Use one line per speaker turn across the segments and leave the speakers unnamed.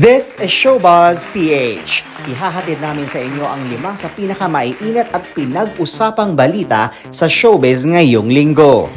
This is Showbuzz PH. Ihahatid namin sa inyo ang 5 sa pinakamaiinit at pinag-usapang balita sa showbiz ngayong linggo.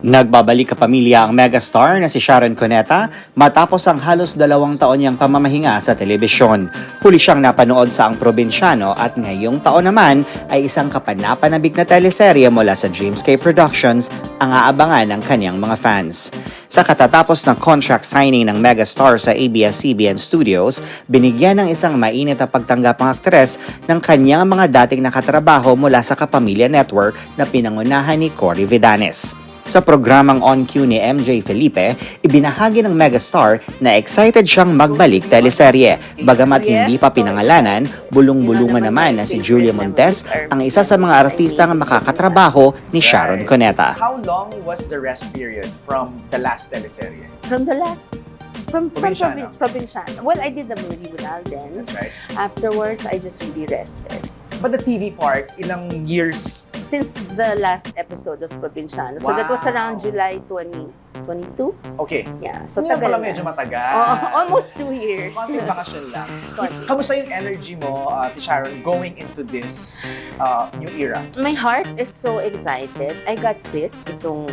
Nagbabalik kapamilya ang megastar na si Sharon Cuneta matapos ang halos 2 taon niyang pamamahinga sa telebisyon. Huli siyang napanood sa Ang Probinsyano at ngayong taon naman ay isang kapanapanabik na teleserye mula sa Dreamscape Productions ang aabangan ng kanyang mga fans. Sa katatapos ng contract signing ng megastar sa ABS-CBN Studios, binigyan ng isang mainit na pagtanggap ang aktres ng kanyang mga dating nakatrabaho mula sa Kapamilya Network na pinangunahan ni Cory Vidanes. Sa programang On Cue ni MJ Felipe, ibinahagi ng megastar na excited siyang magbalik teleserye. Bagamat hindi pa pinangalanan, bulong-bulungan naman na si Julia Montes ang isa sa mga artistang makakatrabaho ni Sharon Cuneta.
How long was the rest period from the last teleserye?
From
Probinsyano.
Probinsyano. Well, I did the movie with Alden.
That's right.
Afterwards, I just really rested.
But the TV part, ilang years?
Since the last episode of Probinsyano. So that was
Wow.
around July 2022.
Okay.
Yeah. So
Hindi na
tagal
pala
na.
medyo matagal.
Almost 2 years.
Konting bakasyon lang.
Konti.
Kamusta yung energy mo, Sharon, going into this new era?
My heart is so excited. I got sick itong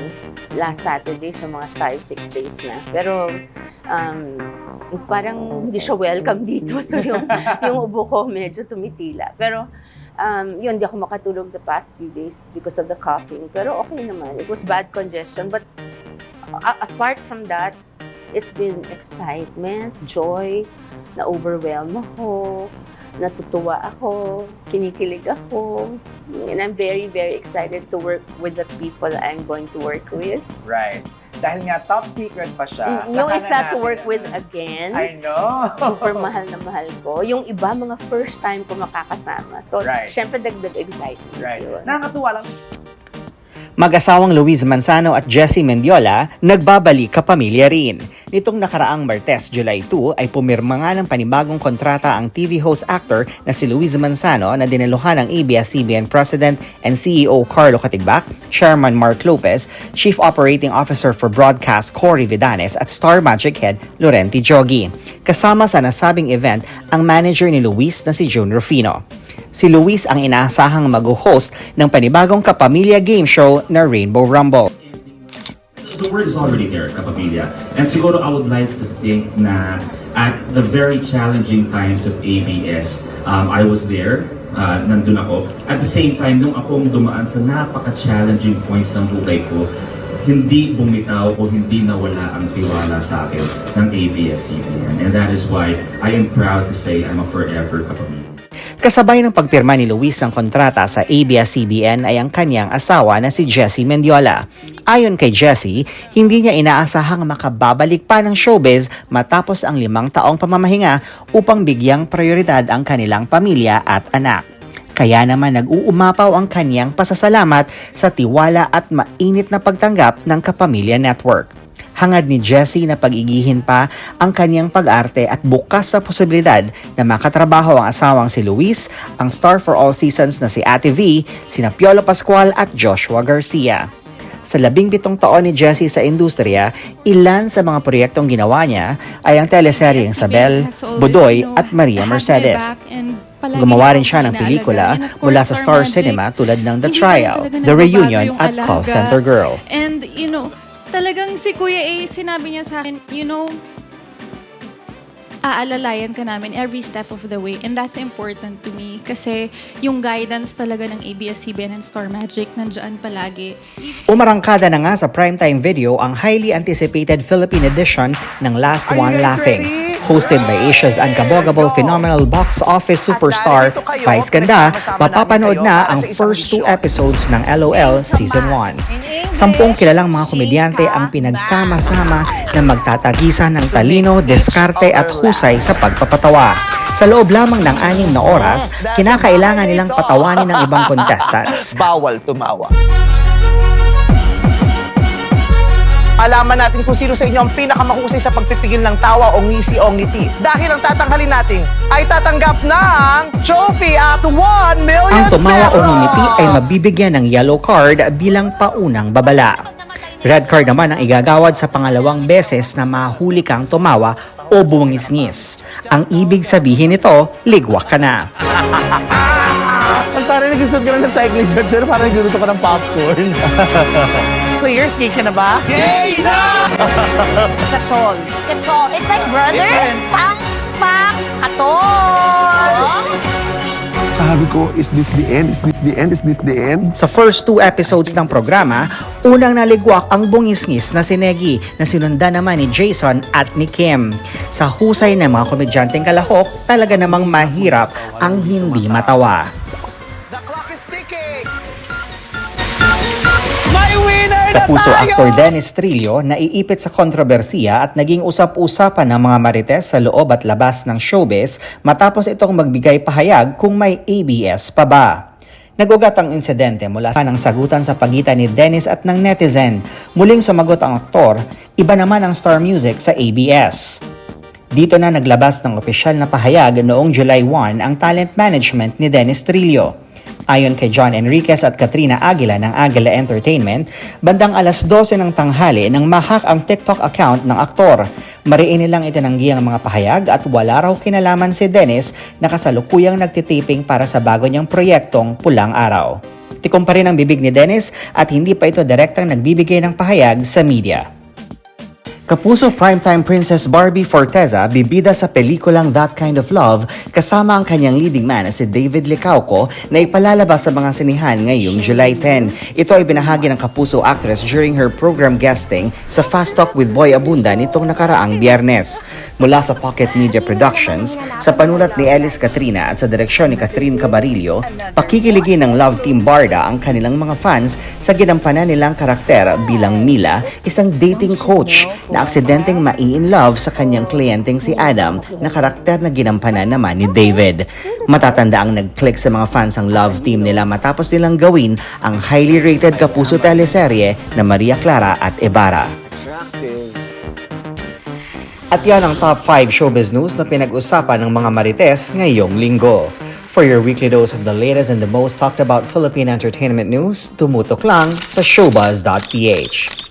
last Saturday, so mga 5-6 days na. Pero parang hindi siya welcome dito. So yung ubo ko medyo tumitila. Pero yun, di ako makatulog the past 3 days because of the coughing. Pero okay naman. It was bad congestion. But apart from that, it's been excitement, joy, na-overwhelm ako, natutuwa ako, kinikilig ako. And I'm very, very excited to work with the people I'm going to work with.
Right. Dahil nga top secret pa siya.
Yung
saka
isa
na
to
natin
work with
ano.
again.
I know.
Super mahal na mahal ko. Yung iba, mga first time ko makakasama. So,
Right.
syempre, dagdag excitement.
Right.
Yun.
Nakakatuwa lang.
Mag-asawang Luis Manzano at Jessie Mendiola nagbabalik kapamilya rin. Nitong nakaraang Martes, July 2, ay pumirma nga ng panibagong kontrata ang TV host actor na si Luis Manzano na dinaluhan ng ABS-CBN President and CEO Carlo Katigbak, Chairman Mark Lopez, Chief Operating Officer for Broadcast Cory Vidanes at Star Magic Head Laurenti Jogi. Kasama sa nasabing event ang manager ni Luis na si June Rufino. Si Luis ang inaasahang mag-host ng panibagong kapamilya game show na Rainbow Rumble.
The word is already there, kapamilya. And siguro I would like to think na at the very challenging times of ABS, I was there, nandun ako. At the same time, nung akong dumaan sa napaka-challenging points ng buhay ko, hindi bumitaw o hindi nawala ang tiwala sa akin ng ABS-CBN. And that is why I am proud to say I'm a forever kapamilya.
Kasabay ng pagpirma ni Luis ng kontrata sa ABS-CBN ay ang kanyang asawa na si Jessie Mendiola. Ayon kay Jessie, hindi niya inaasahang makababalik pa ng showbiz matapos ang 5 taong pamamahinga upang bigyang prioridad ang kanilang pamilya at anak. Kaya naman nag-uumapaw ang kanyang pasasalamat sa tiwala at mainit na pagtanggap ng Kapamilya Network. Hangad ni Jessie na pag-igihin pa ang kanyang pag-arte at bukas sa posibilidad na makatrabaho ang asawang si Luis, ang star for all seasons na si Ate V, sina Piolo Pascual at Joshua Garcia. Sa 17 taon ni Jessie sa industriya, ilan sa mga proyektong ginawa niya ay ang teleseryeng Sabel, Budoy at Maria Mercedes. Gumawa rin siya ng pelikula mula sa Star Cinema tulad ng The Trial, The Reunion at Call Center Girl.
And talagang si Kuya A, sinabi niya sa akin, aalalayan ka namin every step of the way. And that's important to me kasi yung guidance talaga ng ABS-CBN and Star Magic nandyan palagi.
Umarangkada na nga sa primetime video ang highly anticipated Philippine edition ng Last One Laughing. Hosted by Asia's unkabogable phenomenal box office superstar Vice Ganda, mapapanood na ang first 2 episodes ng LOL Season 1. 10 kilalang mga komedyante ang pinagsama-sama na magtatagisan ng talino, diskarte at husay sa pagpapatawa. Sa loob lamang ng 6 na oras, kinakailangan nilang patawanin ng ibang contestants.
Bawal tumawa. Alaman natin kung sino sa inyo ang pinakamahusay sa pagpipigil ng tawa o ngisi o ngiti. Dahil ang tatanghalin natin ay tatanggap ng trophy at 1 million
Ang tumawa o
pesos!
ngumiti ay mabibigyan ng yellow card bilang paunang babala. Red card naman ang igagawad sa pangalawang beses na mahuli kang tumawa o bungis-ngis. Ang ibig sabihin nito, ligwak ka na.
Parang nag-suot ka na ng cycling shorts, pero parang nagluto ka ng popcorn. Clear, skate ka na ba? Yay na!
Katol.
Katol. It's like brother. Pang, katol.
Sabi ko, is this the end? Is this the end? Is this the end?
Sa first 2 episodes ng programa, unang naligwak ang bungis-ngis na si Negi na sinundan naman ni Jason at ni Kim. Sa husay ng mga komedyanteng kalahok, talaga namang mahirap ang hindi matawa.
The clock is ticking! May winner na
Kapuso
tayo!
actor Dennis Trillo na iipit sa kontrobersiya at naging usap-usapan ng mga marites sa loob at labas ng showbiz matapos itong magbigay pahayag kung may ABS pa ba. Nagugat ang insidente mula sa ng sagutan sa pagitan ni Dennis at ng netizen. Muling sumagot ang aktor, iba naman ang Star Music sa ABS. Dito na naglabas ng opisyal na pahayag noong July 1 ang talent management ni Dennis Trillo. Ayon kay John Enriquez at Katrina Aguila ng Aguila Entertainment, bandang alas 12 ng tanghali nang mahak ang TikTok account ng aktor. Mariin nilang itinanggi ang mga pahayag at wala raw kinalaman si Dennis na kasalukuyang nagtitaping para sa bago niyang proyektong Pulang Araw. Tikom pa rin ang bibig ni Dennis at hindi pa ito direktang nagbibigay ng pahayag sa media. Kapuso primetime Princess Barbie Forteza bibida sa pelikulang That Kind of Love kasama ang kanyang leading man na si David Licauco na ipalalabas sa mga sinihan ngayong July 10. Ito ay binahagi ng Kapuso actress during her program guesting sa Fast Talk with Boy Abunda nitong nakaraang Biyernes. Mula sa Pocket Media Productions, sa panulat ni Ellis Katrina at sa direksyon ni Catherine Cabarillo, pakikiligin ng Love Team Barda ang kanilang mga fans sa ginampanan nilang karakter bilang Mila, isang dating coach na aksidenteng mai-in love sa kanyang kliyenteng si Adam na karakter na ginampanan naman ni David. Matatanda ang nag-click sa mga fans ang love team nila matapos nilang gawin ang highly rated Kapuso teleserye na Maria Clara at Ibarra. At yan ang top 5 showbiz news na pinag-usapan ng mga marites ngayong linggo. For your weekly dose of the latest and the most talked about Philippine entertainment news, tumutok lang sa showbuzz.ph.